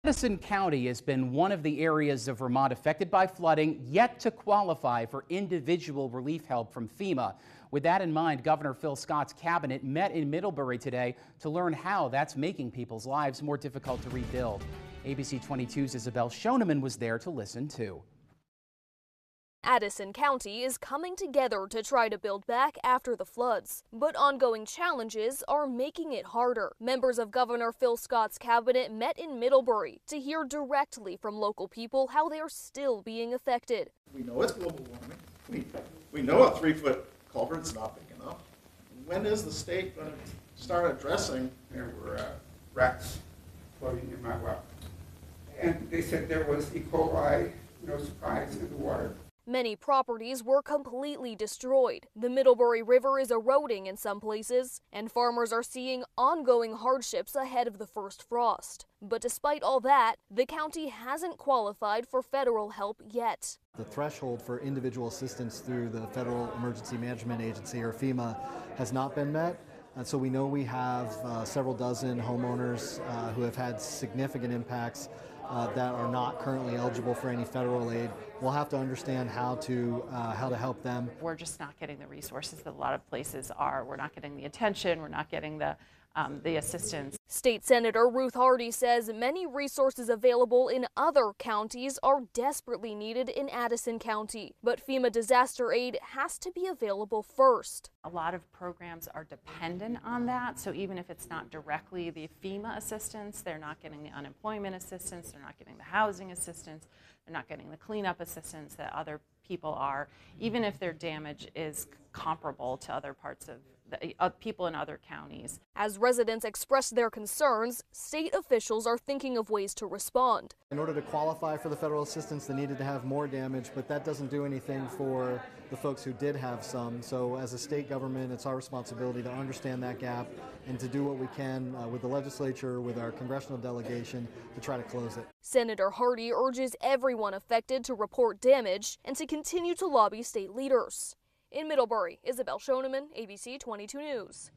Addison County has been one of the areas of Vermont affected by flooding yet to qualify for individual relief help from FEMA. With that in mind, Governor Phil Scott's cabinet met in Middlebury today to learn how that's making people's lives more difficult to rebuild. ABC 22's Isabel Schoeneman was there to listen too. Addison County is coming together to try to build back after the floods, but ongoing challenges are making it harder. Members of Governor Phil Scott's cabinet met in Middlebury to hear directly from local people how they are still being affected. We know it's global warming. We know a 3-foot culvert's not big enough. When is the state going to start addressing? There were rats floating in my well, and they said there was E. coli, no surprise, in the water. Many properties were completely destroyed. The Middlebury River is eroding in some places, and farmers are seeing ongoing hardships ahead of the first frost. But despite all that, the county hasn't qualified for federal help yet. The threshold for individual assistance through the Federal Emergency Management Agency, or FEMA, has not been met. And so we know we have several dozen homeowners who have had significant impacts that are not currently eligible for any federal aid. We'll have to understand how to help them. We're just not getting the resources that a lot of places are. We're not getting the attention. We're not getting the assistance. State Senator Ruth Hardy says many resources available in other counties are desperately needed in Addison County, but FEMA disaster aid has to be available first. A lot of programs are dependent on that, so even if it's not directly the FEMA assistance, they're not getting the unemployment assistance, they're not getting the housing assistance, they're not getting the cleanup assistance that other people are, even if their damage is comparable to other parts of people in other counties. As residents express their concerns, state officials are thinking of ways to respond. In order to qualify for the federal assistance, they needed to have more damage, but that doesn't do anything for the folks who did have some. So as a state government, it's our responsibility to understand that gap and to do what we can with the legislature, with our congressional delegation, to try to close it. Senator Hardy urges everyone affected to report damage and to continue to lobby state leaders. In Middlebury, Isabel Schoeneman, ABC 22 News.